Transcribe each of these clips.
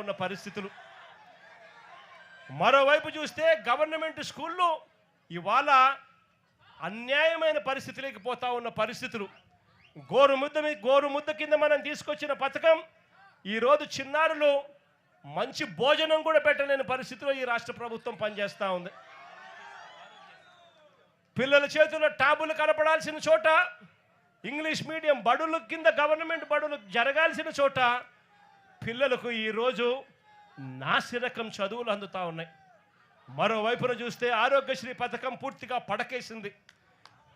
ఉన్న పరిస్థితులు. మరోవైపు చూస్తే గవర్నమెంట్ స్కూళ్ళు ఇవాళ అన్యాయమైన పరిస్థితులకి పోతా ఉన్న పరిస్థితులు. గోరుముద్ద కింద మనం తీసుకొచ్చిన పథకం ఈరోజు చిన్నారులు మంచి భోజనం కూడా పెట్టలేని పరిస్థితిలో ఈ రాష్ట్ర ప్రభుత్వం పనిచేస్తూ ఉంది. పిల్లల చేతుల్లో ట్యాబులు కనపడాల్సిన చోట ఇంగ్లీష్ మీడియం బడుల కింద గవర్నమెంట్ బడులు జరగాల్సిన చోట పిల్లలకు ఈరోజు నాసిరకం చదువులు అందుతూ ఉన్నాయి. మరోవైపున చూస్తే ఆరోగ్యశ్రీ పథకం పూర్తిగా పడకేసింది.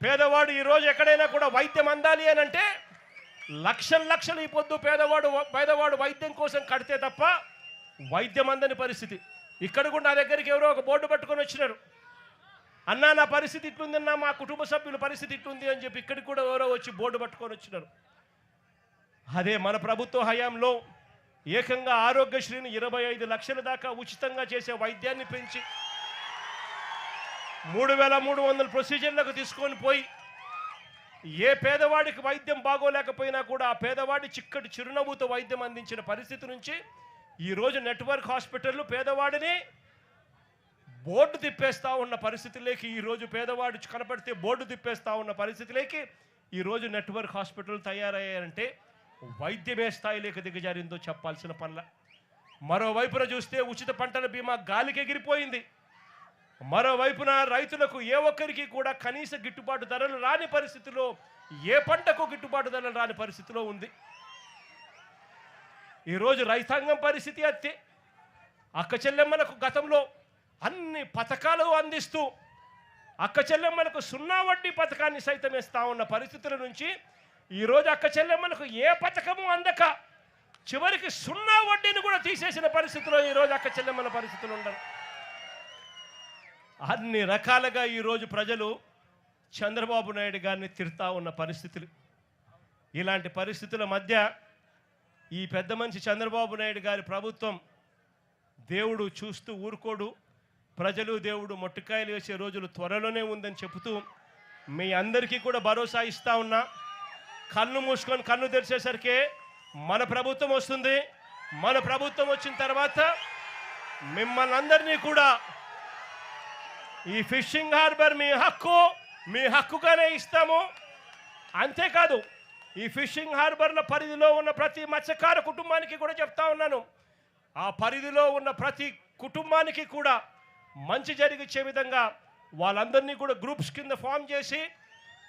పేదవాడు ఈరోజు ఎక్కడైనా కూడా వైద్యం అందాలి అని అంటే లక్షలు ఈ పొద్దు పేదవాడు వైద్యం కోసం కడితే తప్ప వైద్యం అందని పరిస్థితి. ఇక్కడ కూడా నా దగ్గరికి ఎవరో ఒక బోర్డు పట్టుకొని వచ్చినారు, అన్నా నా పరిస్థితి ఇట్లుందన్నా, మా కుటుంబ సభ్యుల పరిస్థితి ఇట్లుంది అని చెప్పి ఇక్కడికి కూడా ఎవరో వచ్చి బోర్డు పట్టుకొని వచ్చినారు. అదే మన ప్రభుత్వ హయాంలో ఏకంగా ఆరోగ్యశ్రీని 25 లక్షల దాకా ఉచితంగా చేసే వైద్యాన్ని పెంచి 3300 ప్రొసీజర్లకు తీసుకొని పోయి ఏ పేదవాడికి వైద్యం బాగోలేకపోయినా కూడా ఆ పేదవాడి చిక్కటి చిరునవ్వుతో వైద్యం అందించిన పరిస్థితి నుంచి ఈరోజు నెట్వర్క్ హాస్పిటళ్ళు పేదవాడిని బోర్డు తిప్పేస్తూ ఉన్న పరిస్థితులేకి, ఈరోజు పేదవాడు కనపడితే బోర్డు తిప్పేస్తూ ఉన్న పరిస్థితులేకి ఈరోజు నెట్వర్క్ హాస్పిటల్ తయారయ్యారంటే వైద్యమే స్థాయిలోకి దిగజారిందో చెప్పాల్సిన పనుల. మరోవైపున చూస్తే ఉచిత పంటల బీమా గాలికి ఎగిరిపోయింది. మరోవైపున రైతులకు ఏ ఒక్కరికి కూడా కనీస గిట్టుబాటు ధరలు రాని పరిస్థితిలో, ఏ పంటకు గిట్టుబాటు ధరలు రాని పరిస్థితిలో ఉంది. ఈరోజు రైతాంగం పరిస్థితి అత్తే. అక్క చెల్లెమ్మలకు గతంలో అన్ని పథకాలు అందిస్తూ అక్క చెల్లెమ్మలకు 0 వడ్డీ పథకాన్ని సైతం ఇస్తా ఉన్న పరిస్థితుల నుంచి ఈరోజు అక్క చెల్లెమ్మలకు ఏ పథకము అందక చివరికి 0 వడ్డీని కూడా తీసేసిన పరిస్థితిలో ఈరోజు అక్క చెల్లెమ్మల పరిస్థితులు ఉండరు. అన్ని రకాలుగా ఈరోజు ప్రజలు చంద్రబాబు నాయుడు గారిని తిడతా ఉన్న పరిస్థితులు. ఇలాంటి పరిస్థితుల మధ్య ఈ పెద్ద మనిషి చంద్రబాబు నాయుడు గారి ప్రభుత్వం దేవుడు చూస్తూ ఊరుకోడు, ప్రజలు దేవుడు మొట్టికాయలు వేసే రోజులు త్వరలోనే ఉందని చెబుతూ మీ అందరికీ కూడా భరోసా ఇస్తా ఉన్నా. కన్ను మూసుకొని కన్ను తెరిచేసరికి మన ప్రభుత్వం వస్తుంది. మన ప్రభుత్వం వచ్చిన తర్వాత మిమ్మల్ని అందరినీ కూడా ఈ ఫిషింగ్ హార్బర్ మీ హక్కుగానే ఇస్తాము. అంతేకాదు ఈ ఫిషింగ్ హార్బర్ల పరిధిలో ఉన్న ప్రతి మత్స్యకార కుటుంబానికి కూడా చెప్తా ఉన్నాను, ఆ పరిధిలో ఉన్న ప్రతి కుటుంబానికి కూడా మంచి జరిగించే విధంగా వాళ్ళందరినీ కూడా గ్రూప్స్ కింద ఫామ్ చేసి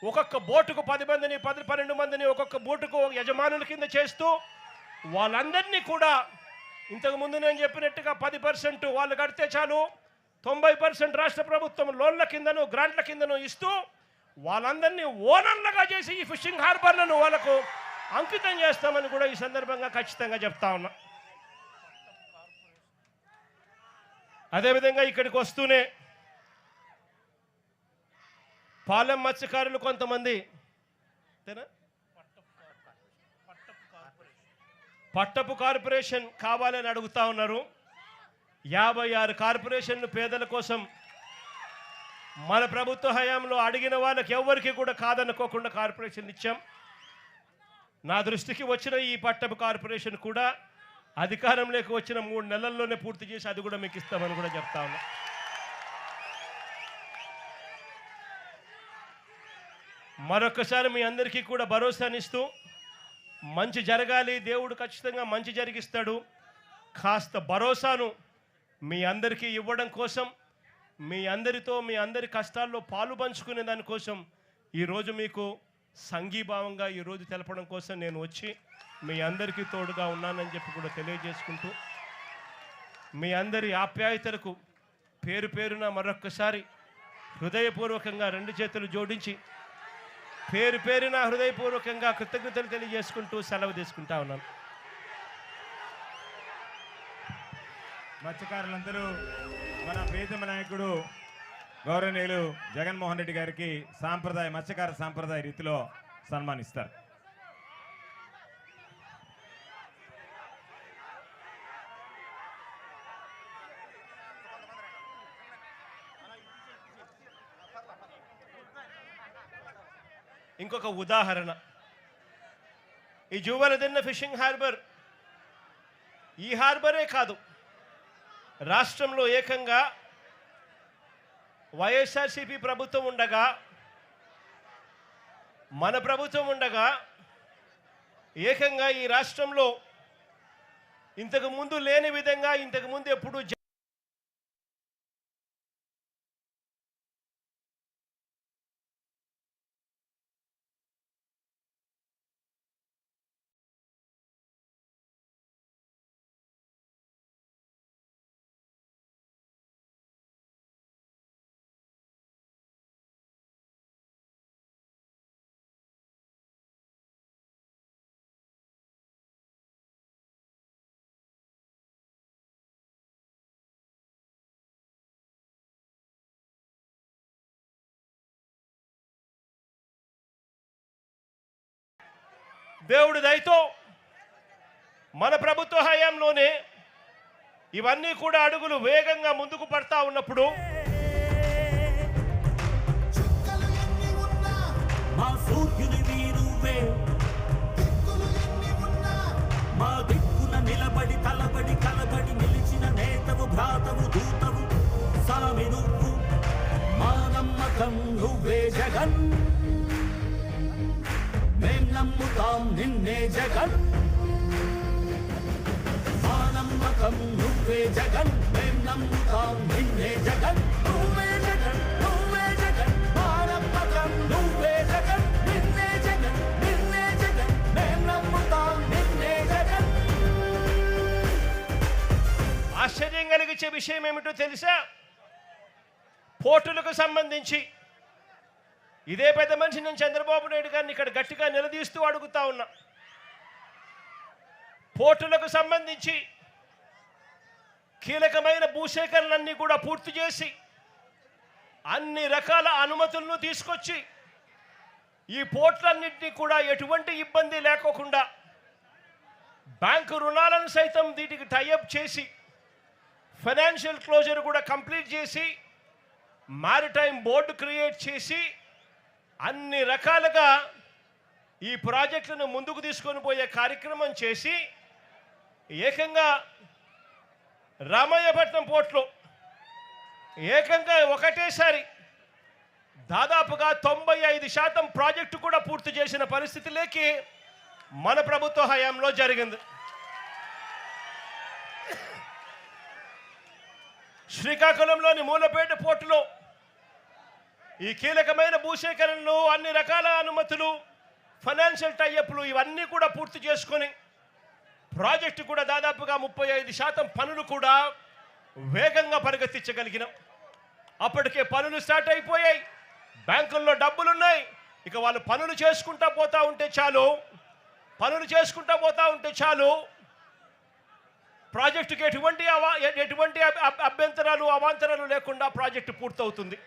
ఒక్కొక్క బోటుకు 10 మందిని 12 మందిని ఒక్కొక్క బోటుకు యజమానుల కింద చేస్తూ వాళ్ళందరినీ కూడా ఇంతకుముందు నేను చెప్పినట్టుగా 10% వాళ్ళు కడితే చాలు, 90% రాష్ట్ర ప్రభుత్వం లోన్ల కిందను గ్రాంట్ల కిందను ఇస్తూ వాళ్ళందరినీ ఓనర్లుగా చేసి ఈ ఫిషింగ్ హార్బర్లను వాళ్ళకు అంకితం చేస్తామని కూడా ఈ సందర్భంగా ఖచ్చితంగా చెప్తా ఉన్నా. అదేవిధంగా ఇక్కడికి వస్తూనే పాలెం మత్స్యకారులు కొంతమంది పట్టపు కార్పొరేషన్ కావాలని అడుగుతా ఉన్నారు. 56 కార్పొరేషన్లు పేదల కోసం మన ప్రభుత్వ హయాంలో అడిగిన వాళ్ళకి ఎవరికి కూడా కాదనుకోకుండా కార్పొరేషన్ ఇచ్చాం. నా దృష్టికి వచ్చిన ఈ పట్టపు కార్పొరేషన్ కూడా అధికారంలోకి వచ్చిన 3 నెలల్లోనే పూర్తి చేసి అది కూడా మీకు ఇస్తామని కూడా చెప్తా ఉన్నా. మరొకసారి మీ అందరికీ కూడా భరోసానిస్తూ మంచి జరగాలి, దేవుడు ఖచ్చితంగా మంచి జరిగిస్తాడు, కాస్త భరోసాను మీ అందరికీ ఇవ్వడం కోసం, మీ అందరితో మీ అందరి కష్టాల్లో పాలు పంచుకునే దానికోసం ఈరోజు మీకు సంఘీభావంగా ఈరోజు తెలపడం కోసం నేను వచ్చి మీ అందరికీ తోడుగా ఉన్నానని చెప్పి కూడా తెలియజేసుకుంటూ మీ అందరి ఆప్యాయతలకు పేరు పేరున మరొక్కసారి హృదయపూర్వకంగా 2 చేతులు జోడించి పేరు పేరున హృదయపూర్వకంగా కృతజ్ఞతలు తెలియజేసుకుంటూ సెలవు తీసుకుంటా ఉన్నాను. మత్స్యకారులందరూ మన ప్రియతమ నాయకుడు గౌరవనీయులు జగన్మోహన్ రెడ్డి గారికి మత్స్యకార సాంప్రదాయ రీతిలో సన్మానిస్తారు. ఇంకొక ఉదాహరణ, ఈ జూవలదిన్న ఫిషింగ్ హార్బర్ ఈ హార్బరే కాదు, రాష్ట్రంలో ఏకంగా వైఎస్ఆర్సీపీ ప్రభుత్వం ఉండగా, మన ప్రభుత్వం ఉండగా ఏకంగా ఈ రాష్ట్రంలో ఇంతకు ముందు లేని విధంగా ఇంతకు ముందు ఎప్పుడు దేవుడి దయతో మన ప్రభుత్వ హయాంలోనే ఇవన్నీ కూడా అడుగులు వేగంగా ముందుకు పడతా ఉన్నప్పుడు మా సూర్యుని వీరువే మా దిక్కున నిలబడి తలబడి కలబడి నిలిచిన నేతవు భ్రాతవు దూతవు సామి నువ్వు మా నమ్మకం నువ్వే జగన్ మేం నమ్ముతాం నిన్నే జగన్ మా నమ్మకం నువ్వే జగన్ మేం నమ్ముతాం నిన్నే జగన్ నువ్వే జగన్ నువ్వే జగన్ మా నమ్మకం నువ్వే జగన్ నిన్నే జగన్ నిన్నే జగన్ మేం నమ్ముతాం నిన్నే జగన్. ఆశ్చర్యం కలిగించే విషయం ఏమిటో తెలుసా? పోర్టులకు సంబంధించి ఇదే పెద్ద మనిషి నేను చంద్రబాబు నాయుడు గారిని ఇక్కడ గట్టిగా నిలదీస్తూ అడుగుతా ఉన్నా. పోర్టులకు సంబంధించి కీలకమైన భూసేకరణలన్నీ కూడా పూర్తి చేసి అన్ని రకాల అనుమతులను తీసుకొచ్చి ఈ పోర్టులన్నింటినీ కూడా ఎటువంటి ఇబ్బంది లేకోకుండా బ్యాంకు రుణాలను సైతం వీటికి టైఅప్ చేసి ఫైనాన్షియల్ క్లోజర్ కూడా కంప్లీట్ చేసి మారిటైమ్ బోర్డు క్రియేట్ చేసి అన్ని రకాలుగా ఈ ప్రాజెక్టులను ముందుకు తీసుకొని పోయే కార్యక్రమం చేసి ఏకంగా రామయ్యపట్నం పోర్టులో ఏకంగా ఒకటేసారి దాదాపుగా 95% ప్రాజెక్టు కూడా పూర్తి చేసిన పరిస్థితిలోకి మన ప్రభుత్వ హయాంలో జరిగింది. శ్రీకాకుళంలోని మూలపేట పోర్టులో ఈ కీలకమైన భూసేకరణలు అన్ని రకాల అనుమతులు ఫైనాన్షియల్ టైఅప్లు ఇవన్నీ కూడా పూర్తి చేసుకొని ప్రాజెక్టు కూడా దాదాపుగా 35% పనులు కూడా వేగంగా పరిగెత్తించగలిగినాం. అప్పటికే పనులు స్టార్ట్ అయిపోయాయి, బ్యాంకుల్లో డబ్బులున్నాయి. ఇక వాళ్ళు పనులు చేసుకుంటా పోతా ఉంటే చాలు ప్రాజెక్టుకి ఎటువంటి అభ్యంతరాలు అవాంతరాలు లేకుండా ప్రాజెక్టు పూర్తవుతుంది.